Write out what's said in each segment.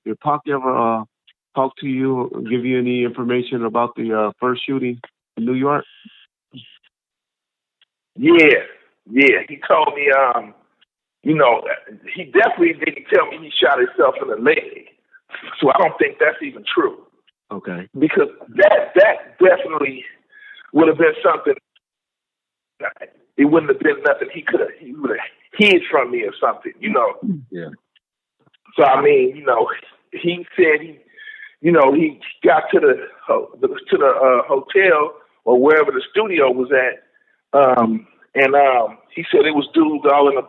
Did Pac ever talk to you, give you any information about the first shooting in New York? Yeah. He told me, he definitely didn't tell me he shot himself in the leg. So I don't think that's even true. Okay. Because that definitely would have been something. It wouldn't have been nothing he would have hid from me or something, Yeah. So I mean, he said he got to the hotel or wherever the studio was at, and he said it was dudes all in the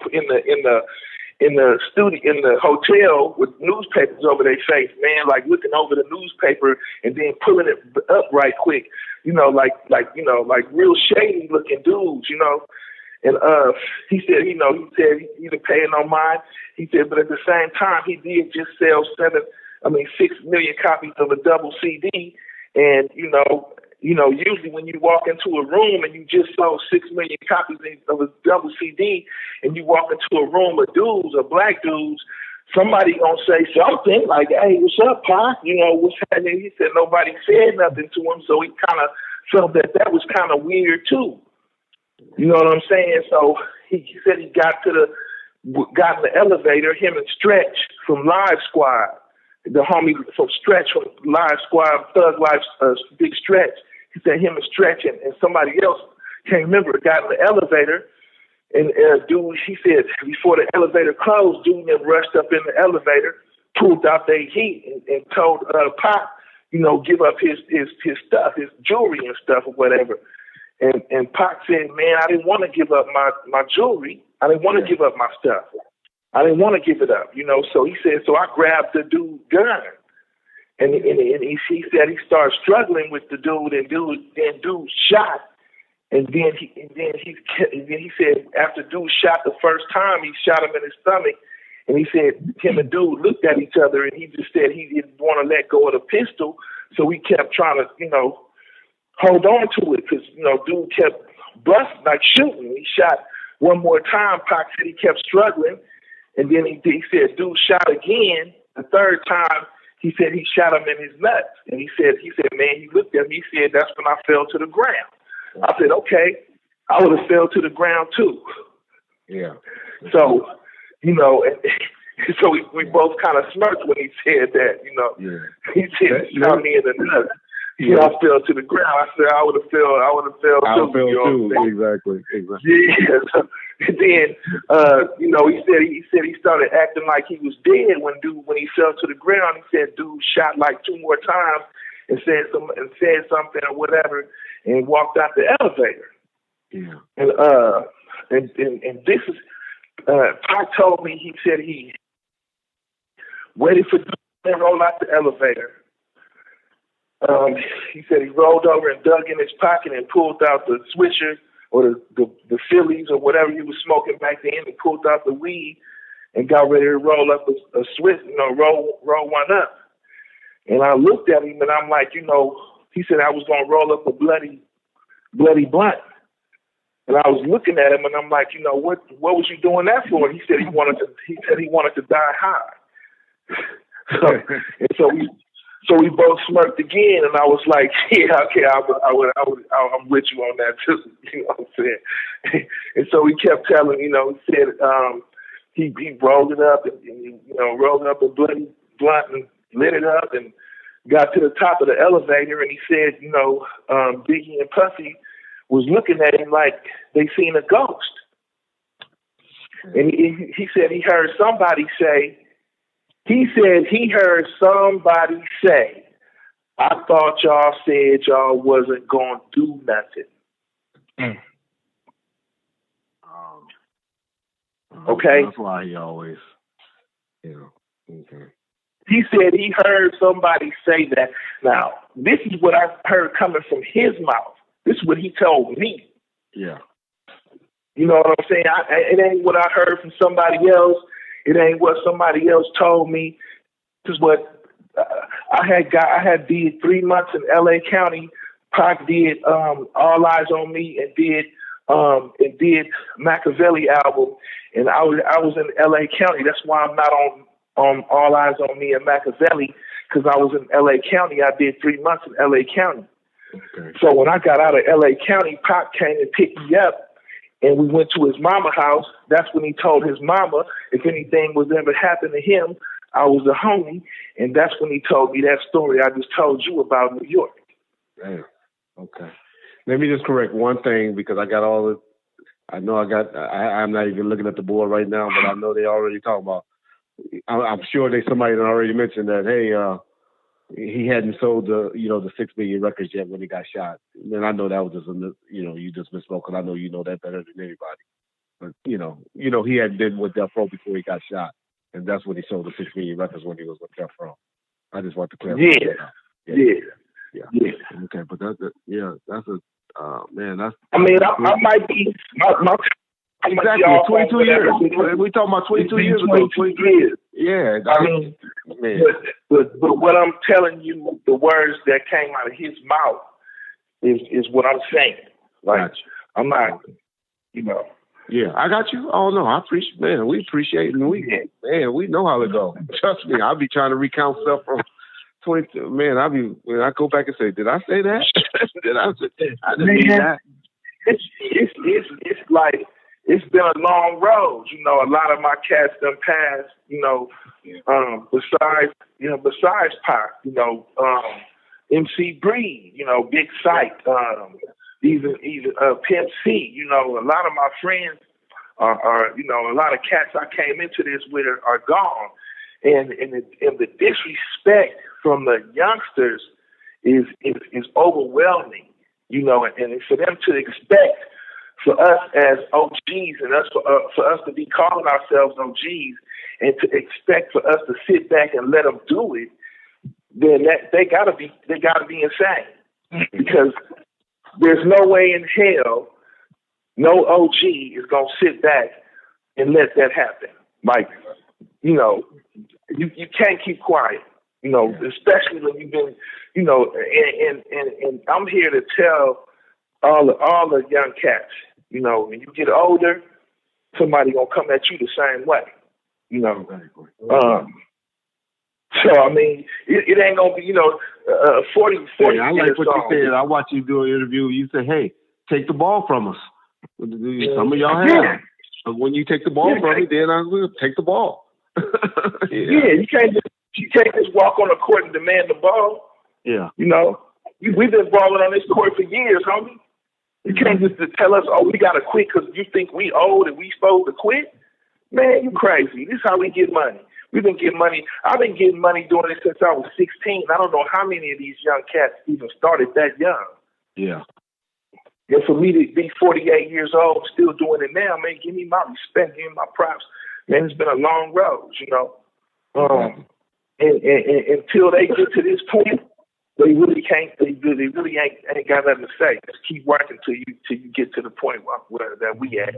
studio, in the hotel with newspapers over their face, man, like looking over the newspaper and then pulling it up right quick, like real shady looking dudes, And he said, he didn't pay no mind. He said, but at the same time, he did just sell 6 million copies of a double CD, and usually when you walk into a room and you just sold 6 million copies of a double CD, and you walk into a room of dudes or black dudes, somebody gonna say something like, "Hey, what's up, Pac? What's happening?" He said nobody said nothing to him, so he kind of felt that was kind of weird too. You know what I'm saying? So he said he got in the elevator, him and Stretch from Live Squad, the homie from Stretch from Live Squad, Thug Life, Big Stretch. He said him and Stretch and somebody else, can't remember, got in the elevator. And dude, he said before the elevator closed, dude then rushed up in the elevator, pulled out their heat and told Pac, give up his stuff, his jewelry and stuff or whatever. And Pac said, man, I didn't want to give up my jewelry. I didn't want to give up my stuff. I didn't want to give it up, So he said, so I grabbed the dude's gun. And he said he started struggling with the dude, and dude shot. And then he said after dude shot the first time, he shot him in his stomach. And he said him and dude looked at each other, and he just said he didn't want to let go of the pistol. So he kept trying to, hold on to it because, dude kept busting, like shooting. He shot one more time. Pac said he kept struggling. And then he said dude shot again. The third time, he said he shot him in his nuts. And he said, man, he looked at me. He said, that's when I fell to the ground. I said, okay, I would have fell to the ground too. Yeah. So, so we both kind of smirked when he said that, Yeah. He said he shot me in the nuts. I fell to the ground. I said I would have fell too. Exactly. Yeah. And then, he said he started acting like he was dead when he fell to the ground. He said dude shot like 2 more times and said something or whatever and walked out the elevator. Yeah. And this is Pac told me, he said he waited for dude to roll out the elevator. He said he rolled over and dug in his pocket and pulled out the Swisher or the Phillies or whatever he was smoking back then, and pulled out the weed and got ready to roll up a Swiss, roll one up. And I looked at him and I'm like, he said I was gonna roll up a bloody blunt. And I was looking at him and I'm like, what was you doing that for? And he said he wanted to die high. So we both smirked again, and I was like, "Yeah, okay, I'm with you on that too." You know what I'm saying? And so he kept telling, he said he rolled it up and rolled up a bloody blunt and lit it up and got to the top of the elevator, and he said, Biggie and Puffy was looking at him like they seen a ghost, and he said he heard somebody say. He said he heard somebody say, I thought y'all said y'all wasn't going to do nothing. Okay? That's why he always, Okay. He said he heard somebody say that. Now, this is what I heard coming from his mouth. This is what he told me. Yeah. You know what I'm saying? It ain't what I heard from somebody else. It ain't what somebody else told me. This is what I had did 3 months in L.A. County. Pac did All Eyes on Me and did Machiavelli album. And I was in L.A. County. That's why I'm not on All Eyes on Me in Machiavelli because I was in L.A. County. I did 3 months in L.A. County. Okay. So when I got out of L.A. County, Pop came and picked me up, and we went to his mama house. That's when he told his mama if anything was ever happen to him, I was a homie, and that's when he told me that story I just told you about New York. Damn. Okay. Let me just correct one thing because I got all the. I know I'm not even looking at the board right now, but I know they already talking about. I'm sure somebody already mentioned that. Hey, he hadn't sold the 6 million records yet when he got shot. And I know that was just you just misspoke because I know you know that better than anybody. But he had been with Death Row before he got shot, and that's when he sold the 6 million records when he was with Death Row. I just want to clarify that. Yeah. Okay, but that's a man. That's. I mean, I might be my exactly 22 years. We talking about 22 years ago. 22 years. Yeah. I mean, man. But what I'm telling you, the words that came out of his mouth is what I'm saying. Like gotcha. I'm not, Yeah, I got you. Oh no, I appreciate. Man, we appreciate it. We know how to go. Trust me, I'll be trying to recount stuff from 22. Man, when I go back and say, did I say that? Did I say that? I didn't mean that. It's like it's been a long road. A lot of my cats done passed. Besides Pac, MC Breed, Big Sight, even Pimp C. A lot of my friends are a lot of cats I came into this with are gone, and the disrespect from the youngsters is overwhelming. And for them to expect for us as OGs and for us to be calling ourselves OGs and to expect for us to sit back and let them do it, then they gotta be insane, because there's no way in hell no OG is gonna sit back and let that happen. Like, you can't keep quiet, especially when you've been, and I'm here to tell all the young cats, when you get older, somebody gonna come at you the same way, So I mean, it ain't gonna be, 40. I like what you said. I watched you do an interview. You said, "Hey, take the ball from us." Some of y'all have. But when you take the ball from me, then I will take the ball. You can't just walk on the court and demand the ball. Yeah. We've been balling on this court for years, homie. You can't just tell us, oh, we gotta quit because you think we old and we supposed to quit. Man, you crazy. This is how we get money. We've been getting money. I've been getting money doing it since I was 16. I don't know how many of these young cats even started that young. Yeah. And for me to be 48 years old, still doing it now, man, give me my respect, give me my props. Man, it's been a long road, And until they get to this point, they really can't. They really ain't got nothing to say. Just keep working till you get to the point where that we at.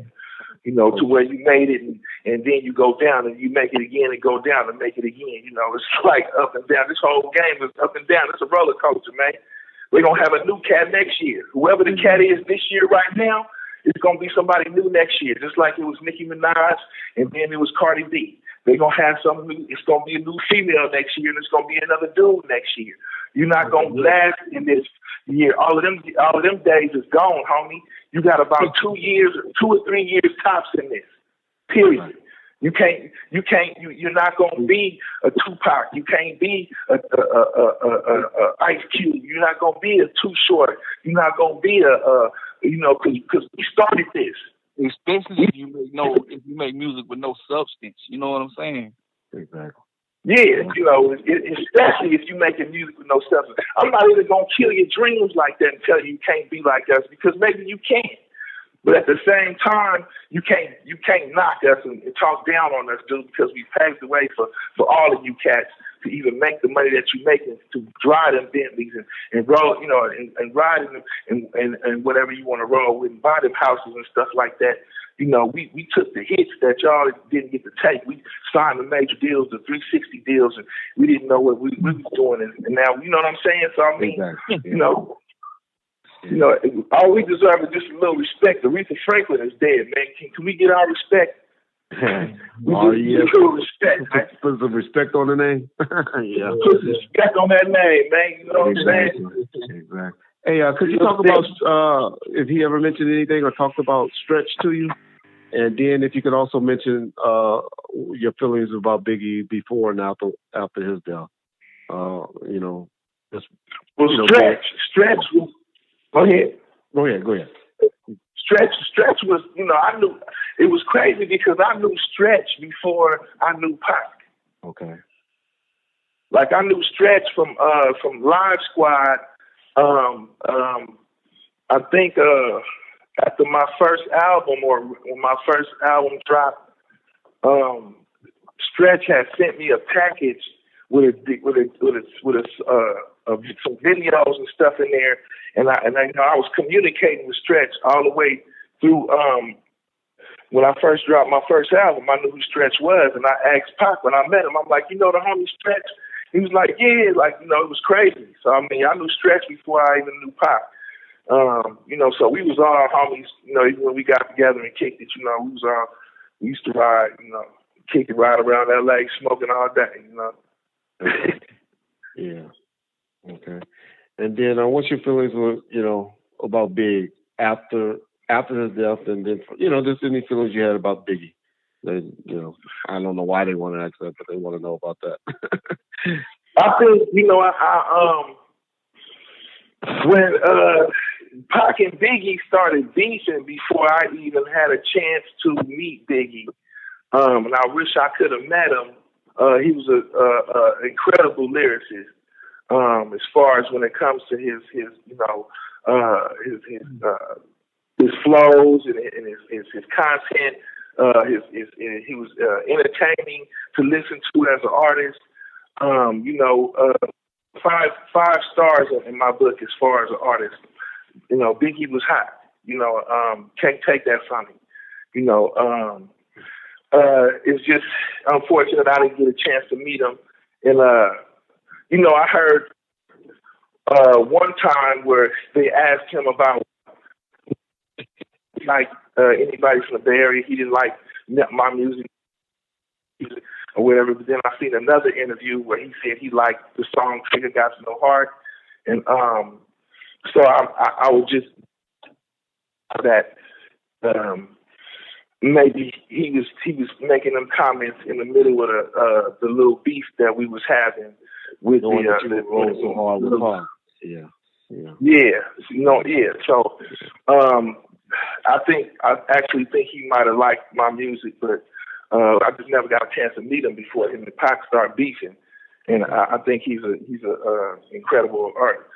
To where you made it, and then you go down, and you make it again, and go down, and make it again. It's like up and down. This whole game is up and down. It's a roller coaster, man. We're gonna have a new cat next year. Whoever the cat is this year, right now, it's gonna be somebody new next year. Just like it was Nicki Minaj, and then it was Cardi B. They're gonna have something new. It's gonna be a new female next year, and it's gonna be another dude next year. You're not gonna last in this year. All of them days is gone, homie. You got about 2 or 3 years tops in this. Period. You're not gonna be a Tupac. You can't be a Ice Cube. You're not gonna be a Too Short. You're not gonna be because we started this. Especially if you make music with no substance. You know what I'm saying? Exactly. Yeah, especially if you're making music with no substance. I'm not even gonna kill your dreams like that and tell you can't be like us, because maybe you can. But at the same time, you can't knock us and talk down on us, dude, because we paved the way for all of you cats to even make the money that you're making, to drive them Bentleys and roll, and ride in them and whatever you want to roll with, and buy them houses and stuff like that. We took the hits that y'all didn't get to take. We signed the major deals, the 360 deals, and we didn't know what we were doing. And now, you know what I'm saying? So, I mean, all we deserve is just a little respect. Aretha Franklin is dead, man. Can we get our respect? Respect, man. Put some respect on the name. Yeah. Put some respect on that name, man. You know what I'm saying? Exactly. Hey, could you talk about if he ever mentioned anything or talked about Stretch to you? And then if you could also mention your feelings about Biggie before and after his death. You know, just Stretch was. Go ahead. Stretch was, you know, I knew it was crazy because I knew Stretch before I knew Pac. Okay. Like I knew Stretch from Live Squad. I think after my first album or when my first album dropped, Stretch had sent me a package with some videos and stuff in there, and I was communicating with Stretch all the way through. When I first dropped my first album, I knew who Stretch was, and I asked Pac when I met him. I'm like, you know the homie Stretch? He was like, yeah, like, you know, it was crazy. So I mean, I knew Stretch before I even knew Pac. You know, so we was all homies. You know, even when we got together and kicked it, you know, we used to ride, you know, kick it right around LA, smoking all day, you know. Yeah. Okay. And then what's your feelings with, you know, about Big after his death, and then, you know, just any feelings you had about Biggie? They, you know, I don't know why they want to ask that, but they want to know about that. I think, you know, when Pac and Biggie started beefing before I even had a chance to meet Biggie, and I wish I could have met him. He was an incredible lyricist. As far as when it comes to his you know, his flows and his content, he was entertaining to listen to as an artist. You know, 5 stars in my book as far as an artist. You know, Biggie was hot. You know, can't take that from him. You know, it's just unfortunate I didn't get a chance to meet him. And you know, I heard one time where they asked him about like anybody from the Bay Area. He didn't like my music or whatever. But then I seen another interview where he said he liked the song "Trigger Got No Heart," and so I would just that maybe he was making them comments in the middle of the little beef that we was having with so hard with Pac. Yeah. You know, yeah. So I actually think he might have liked my music, but I just never got a chance to meet him before him and Pac started beefing. And I think he's a incredible artist.